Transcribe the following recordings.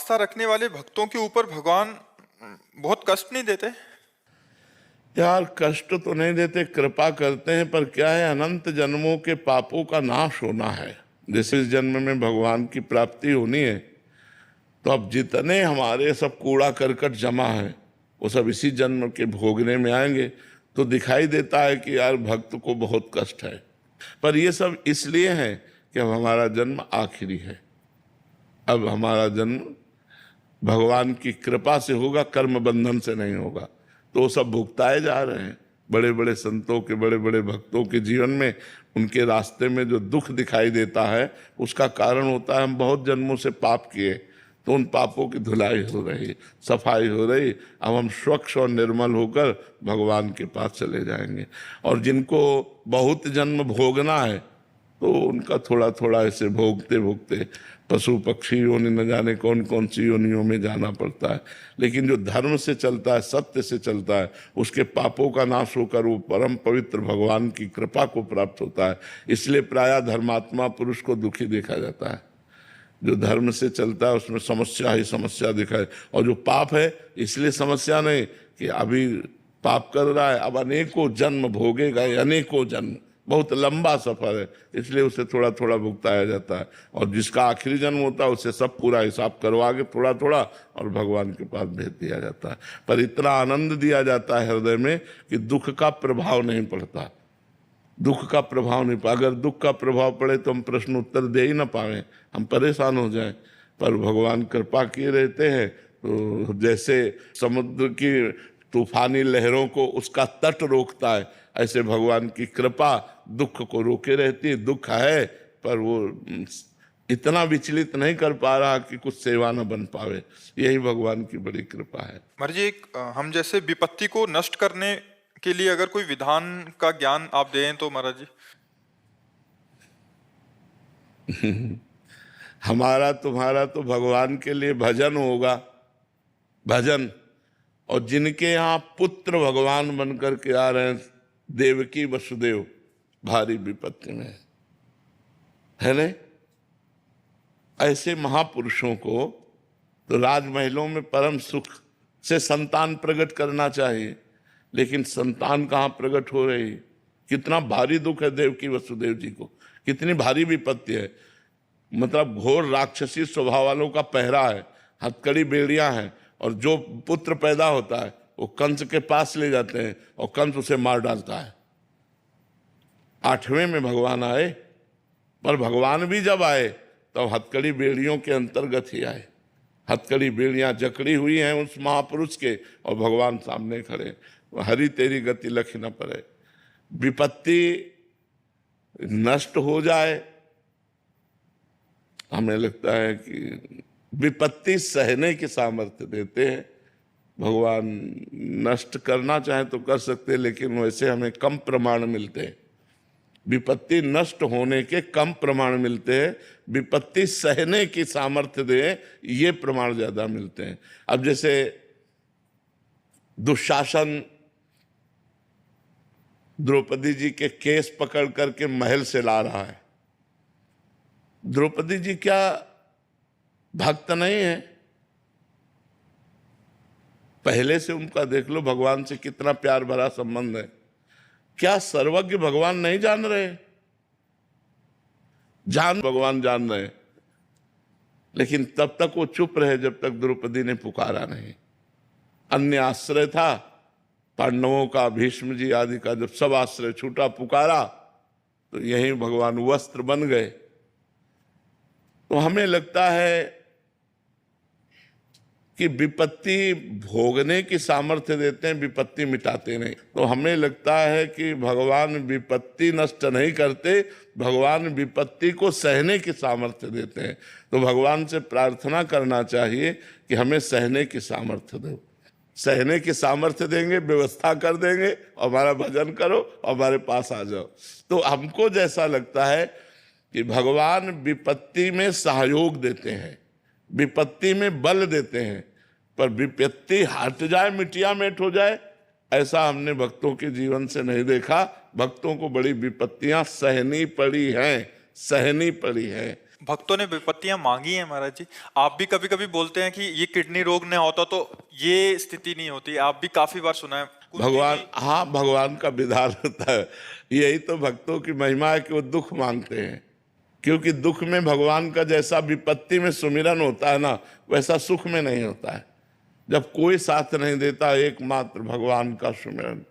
आस्था रखने वाले भक्तों के ऊपर भगवान बहुत कष्ट नहीं देते? यार कष्ट तो नहीं देते, कृपा करते हैं, पर क्या है, अनंत जन्मों के पापों का नाश होना है। जैसे इस जन्म में भगवान की प्राप्ति होनी है, तो अब जितने हमारे सब कूड़ा करकट जमा है वो सब इसी जन्म के भोगने में आएंगे। तो दिखाई देता है कि यार भक्त को बहुत कष्ट है, पर ये सब इसलिए है कि अब हमारा जन्म आखिरी है। अब हमारा जन्म भगवान की कृपा से होगा, कर्म बंधन से नहीं होगा। तो वो सब भुगताए जा रहे हैं। बड़े बड़े संतों के, बड़े बड़े भक्तों के जीवन में उनके रास्ते में जो दुख दिखाई देता है, उसका कारण होता है हम बहुत जन्मों से पाप किए, तो उन पापों की धुलाई हो रही, सफाई हो रही। अब हम स्वच्छ और निर्मल होकर भगवान के पास चले जाएंगे। और जिनको बहुत जन्म भोगना है, तो उनका थोड़ा थोड़ा ऐसे भोगते भोगते पशु पक्षी योनि न जाने कौन कौन सी योनियों में जाना पड़ता है। लेकिन जो धर्म से चलता है, सत्य से चलता है, उसके पापों का नाश होकर वो परम पवित्र भगवान की कृपा को प्राप्त होता है। इसलिए प्रायः धर्मात्मा पुरुष को दुखी देखा जाता है। जो धर्म से चलता है उसमें समस्या ही समस्या दिखाए, और जो पाप है इसलिए समस्या नहीं कि अभी पाप कर रहा है, अब अनेकों जन्म भोगेगा, अनेकों जन्म, बहुत लंबा सफर है, इसलिए उसे थोड़ा थोड़ा भुगताया जाता है। और जिसका आखिरी जन्म होता है उसे सब पूरा हिसाब करवा के थोड़ा थोड़ा और भगवान के पास भेज दिया जाता है। पर इतना आनंद दिया जाता है हृदय में कि दुख का प्रभाव नहीं पड़ता। दुख का प्रभाव नहीं पड़ा। अगर दुख का प्रभाव पड़े तो हम प्रश्न उत्तर दे ही ना पाए, हम परेशान हो जाएं। पर भगवान कृपा किए रहते हैं, तो जैसे समुद्र की तूफानी लहरों को उसका तट रोकता है, ऐसे भगवान की कृपा दुख को रोके रहती है। दुख है पर वो इतना विचलित नहीं कर पा रहा कि कुछ सेवा न बन पावे। यही भगवान की बड़ी कृपा है। महाराज जी, हम जैसे विपत्ति को नष्ट करने के लिए अगर कोई विधान का ज्ञान आप दें तो महाराज जी। हमारा तुम्हारा तो भगवान के लिए भजन होगा, भजन। और जिनके यहाँ पुत्र भगवान बनकर के आ रहे हैं, देवकी वसुदेव भारी विपत्ति में है न, ऐसे महापुरुषों को तो राजमहलों में परम सुख से संतान प्रकट करना चाहिए, लेकिन संतान कहाँ प्रकट हो रही। कितना भारी दुख है देवकी वसुदेव जी को, कितनी भारी विपत्ति है। मतलब घोर राक्षसी स्वभाव वालों का पहरा है, हथकड़ी बेड़ियां हैं, और जो पुत्र पैदा होता है वो कंस के पास ले जाते हैं और कंस उसे मार डालता है। 8वें में भगवान आए, पर भगवान भी जब आए तो हथकड़ी बेड़ियों के अंतर्गत ही आए। हथकड़ी बेड़ियां जकड़ी हुई हैं उस महापुरुष के, और भगवान सामने खड़े। हरि तेरी गति लख न पड़े। विपत्ति नष्ट हो जाए, हमें लगता है कि विपत्ति सहने की सामर्थ्य देते हैं भगवान। नष्ट करना चाहे तो कर सकते हैं, लेकिन वैसे हमें कम प्रमाण मिलते हैं। विपत्ति नष्ट होने के कम प्रमाण मिलते हैं, विपत्ति सहने की सामर्थ्य दे, ये प्रमाण ज्यादा मिलते हैं। अब जैसे दुशासन द्रौपदी जी के केस पकड़ करके महल से ला रहा है। द्रौपदी जी क्या भक्त नहीं है? पहले से उनका देख लो भगवान से कितना प्यार भरा संबंध है। क्या सर्वज्ञ भगवान नहीं जान रहे? भगवान जान रहे, लेकिन तब तक वो चुप रहे जब तक द्रौपदी ने पुकारा नहीं। अन्य आश्रय था पांडवों का, भीष्म जी आदि का, जब सब आश्रय छूटा, पुकारा, तो यही भगवान वस्त्र बन गए। तो हमें लगता है कि विपत्ति भोगने की सामर्थ्य देते हैं, विपत्ति मिटाते नहीं। तो हमें लगता है कि भगवान विपत्ति नष्ट नहीं करते, भगवान विपत्ति को सहने की सामर्थ्य देते हैं। तो भगवान से प्रार्थना करना चाहिए कि हमें सहने की सामर्थ्य दो। सहने की सामर्थ्य देंगे, व्यवस्था कर देंगे, और हमारा भजन करो और हमारे पास आ जाओ। तो हमको जैसा लगता है कि भगवान विपत्ति में सहयोग देते हैं, विपत्ति में बल देते हैं, पर विपत्ति हट जाए, मिटिया मेट हो जाए, ऐसा हमने भक्तों के जीवन से नहीं देखा। भक्तों को बड़ी विपत्तियां सहनी पड़ी हैं, सहनी पड़ी हैं। भक्तों ने विपत्तियां मांगी हैं महाराज जी। आप भी कभी कभी बोलते हैं कि ये किडनी रोग न होता तो ये स्थिति नहीं होती। आप भी काफी बार सुना है। भगवान, हाँ, भगवान का विधान होता है। यही तो भक्तों की महिमा है कि वो दुख मांगते हैं, क्योंकि दुख में भगवान का जैसा विपत्ति में सुमिरन होता है ना, वैसा सुख में नहीं होता है। जब कोई साथ नहीं देता, एकमात्र भगवान का सुमिरन,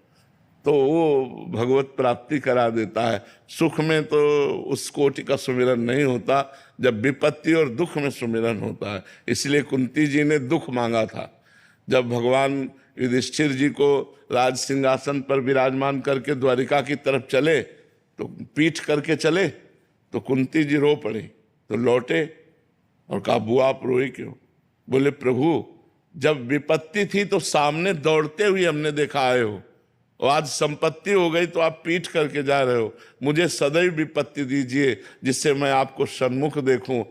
तो वो भगवत प्राप्ति करा देता है। सुख में तो उस कोटि का सुमिरन नहीं होता, जब विपत्ति और दुख में सुमिरन होता है। इसलिए कुंती जी ने दुख मांगा था। जब भगवान युधिष्ठिर जी को राज सिंहासन पर विराजमान करके द्वारिका की तरफ चले, तो पीठ करके चले, तो कुंती जी रो पड़ी। तो लौटे और कहा, बुआ आप रोए क्यों? बोले, प्रभु जब विपत्ति थी तो सामने दौड़ते हुए हमने देखा आए हो, और आज संपत्ति हो गई तो आप पीठ करके जा रहे हो। मुझे सदैव विपत्ति दीजिए जिससे मैं आपको सन्मुख देखूं,